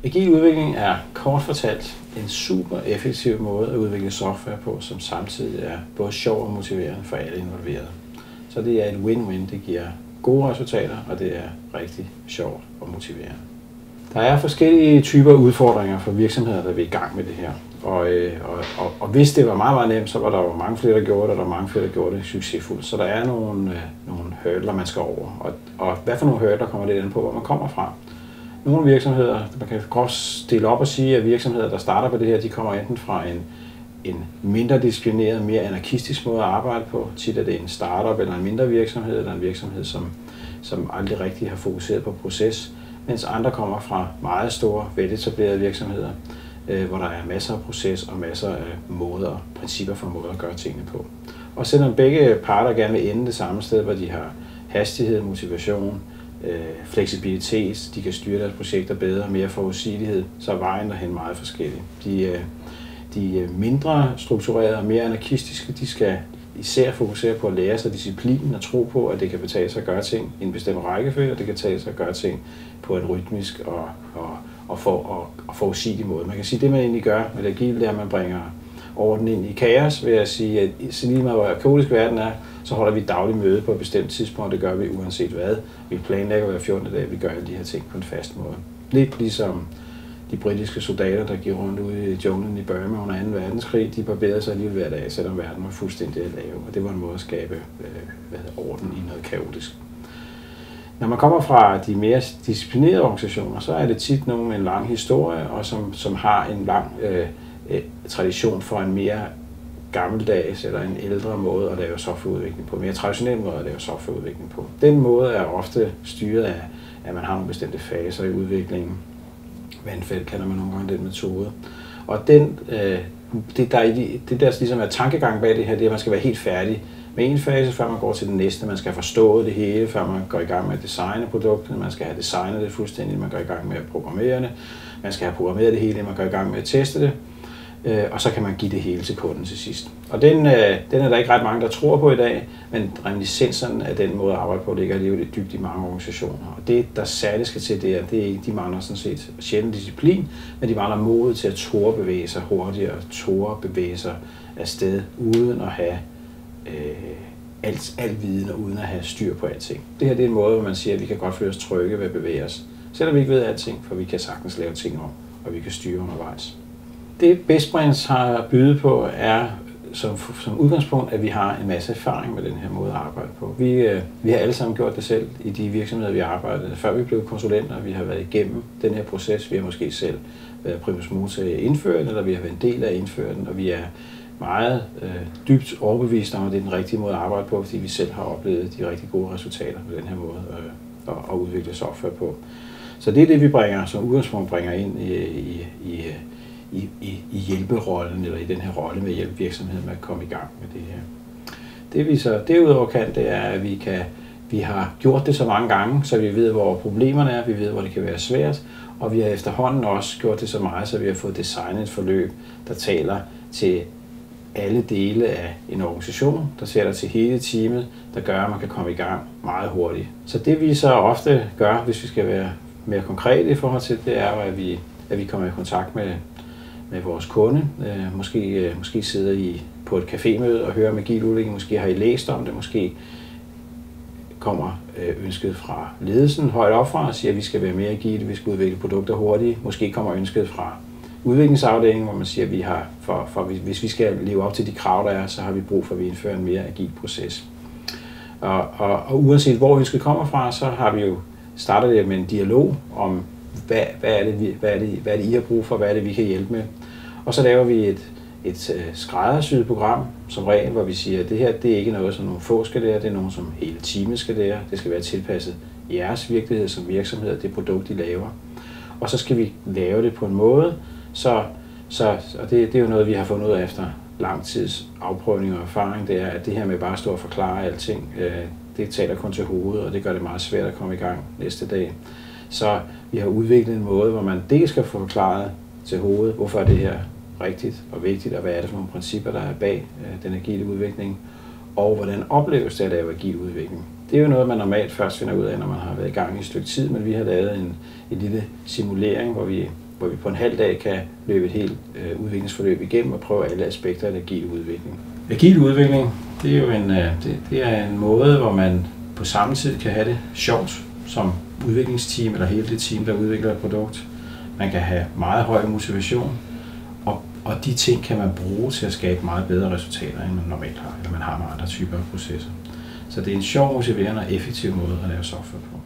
Agil udvikling er kort fortalt en super effektiv måde at udvikle software på, som samtidig er både sjov og motiverende for alle involverede. Så det er et win-win, det giver gode resultater, og det er rigtig sjovt og motiverende. Der er forskellige typer udfordringer for virksomheder, der vil i gang med det her. Og hvis det var meget, meget nemt, så var der jo mange flere, der gjorde det, og der var mange flere, der gjorde det succesfuldt. Så der er nogle hurdler, man skal over. Og hvad for nogle hurdler kommer det an på, hvor man kommer fra? Nogle virksomheder, man kan godt stille op og sige, at virksomheder, der starter på det her, de kommer enten fra en mindre disciplineret, mere anarkistisk måde at arbejde på. Tit er det en startup eller en mindre virksomhed, eller en virksomhed, som aldrig rigtig har fokuseret på proces, mens andre kommer fra meget store, veletablerede virksomheder, hvor der er masser af proces og masser af måder og principper for måder at gøre tingene på. Og selvom begge parter gerne vil ende det samme sted, hvor de har hastighed, motivation, fleksibilitet, de kan styre deres projekter bedre, mere forudsigelighed, så er vejen derhen meget forskellig. De mindre strukturerede og mere anarkistiske, de skal især fokusere på at lære sig disciplinen og tro på, at det kan betale sig at gøre ting i en bestemt rækkefølge, og det kan betale sig at gøre ting på en rytmisk og forudsigelig måde. Man kan sige, at det man egentlig gør med det agile, det er, at man bringer orden ind i kaos, ved at sige, at så lige meget hvor kaotisk verden er, så holder vi dagligt møde på et bestemt tidspunkt, og det gør vi uanset hvad. Vi planlægger hver 14. dag, vi gør alle de her ting på en fast måde. Lidt ligesom de britiske soldater, der gik rundt ude i junglen i Burma under 2. verdenskrig, de barberede sig alligevel hver dag, selvom verden var fuldstændig lav, og det var en måde at skabe orden i noget kaotisk. Når man kommer fra de mere disciplinerede organisationer, så er det tit nogle med en lang historie, og som har en lang tradition for en mere gammeldags eller en ældre måde at lave softwareudvikling på, en mere traditionel måde at lave softwareudvikling på. Den måde er ofte styret af, at man har nogle bestemte faser i udviklingen. Vandfald kalder man nogle gange den metode. Og det der ligesom er tankegang bag det her, det er, at man skal være helt færdig med en fase, før man går til den næste. Man skal have forstået det hele, før man går i gang med at designe produkterne. Man skal have designet det fuldstændigt, man går i gang med at programmere det. Man skal have programmeret det hele, man går i gang med at teste det. Og så kan man give det hele til kunden til sidst. Og den er der ikke ret mange, der tror på i dag, men reminiscenserne af den måde at arbejde på ligger alligevel dybt i mange organisationer. Og det, der særligt skal til, det er ikke, de mangler sådan set sjældent disciplin, men de mangler mod til at tåre bevæge sig hurtigere, tåre bevæge sig afsted, uden at have alt viden og uden at have styr på alting. Det her det er en måde, hvor man siger, at vi kan godt føle os trygge ved at bevæge os, selvom vi ikke ved alting, for vi kan sagtens lave ting om, og vi kan styre undervejs. Det BestBrains har at byde på er som udgangspunkt, at vi har en masse erfaring med den her måde at arbejde på. Vi har alle sammen gjort det selv i de virksomheder, vi arbejdede. Før vi blev konsulenter, vi har været igennem den her proces. Vi har måske selv været primus motor i at indføre den, eller vi har været en del af at indføre den, og vi er meget dybt overbevist om, at det er den rigtige måde at arbejde på, fordi vi selv har oplevet de rigtig gode resultater på den her måde at udvikle software på. Så det er det, vi som udgangspunkt bringer ind i hjælperollen, eller i den her rolle med at hjælpe virksomheden med at komme i gang med det her. Det vi så derudover kan, det er, at vi har gjort det så mange gange, så vi ved, hvor problemerne er, vi ved, hvor det kan være svært, og vi har efterhånden også gjort det så meget, så vi har fået designet et forløb, der taler til alle dele af en organisation, der taler til hele teamet, der gør, at man kan komme i gang meget hurtigt. Så det vi så ofte gør, hvis vi skal være mere konkrete i forhold til det, er, at vi kommer i kontakt med vores kunde. Måske sidder I på et cafémøde og hører om agil udvikling. Måske har I læst om det. Måske kommer ønsket fra ledelsen højt op fra og siger, at vi skal være mere agile, vi skal udvikle produkter hurtigt. Måske kommer ønsket fra udviklingsafdelingen, hvor man siger, at hvis vi skal leve op til de krav, der er, så har vi brug for, at vi indfører en mere agil proces. Og uanset hvor ønsket kommer fra, så har vi jo startet det med en dialog om, hvad er det, I har brug for, hvad er det, vi kan hjælpe med. Og så laver vi et skræddersyet program, som regel, hvor vi siger, at det her det er ikke noget, som nogle få skal lære, det er noget, som hele teamet skal lære. Det skal være tilpasset jeres virkelighed som virksomhed, det produkt, I laver. Og så skal vi lave det på en måde, og det er jo noget, vi har fundet ud af efter lang tids afprøvning og erfaring, det er, at det her med bare at stå og forklare alting, det taler kun til hovedet, og det gør det meget svært at komme i gang næste dag. Så vi har udviklet en måde, hvor man dels skal få forklaret til hovedet, hvorfor er det her rigtigt og vigtigt, og hvad er det for nogle principper, der er bag den agile udvikling, og hvordan opleves det at lave agil udvikling. Det er jo noget, man normalt først finder ud af, når man har været i gang i et stykke tid, men vi har lavet en lille simulering, hvor vi hvor vi på en halv dag kan løbe et helt udviklingsforløb igennem og prøve alle aspekter af agil udvikling. Agil udvikling, det er jo det er en måde, hvor man på samme tid kan have det sjovt som udviklingsteam eller hele det team, der udvikler et produkt. Man kan have meget høj motivation, og de ting kan man bruge til at skabe meget bedre resultater, end man normalt har, eller man har med andre typer af processer. Så det er en sjov, motiverende og effektiv måde at lave software på.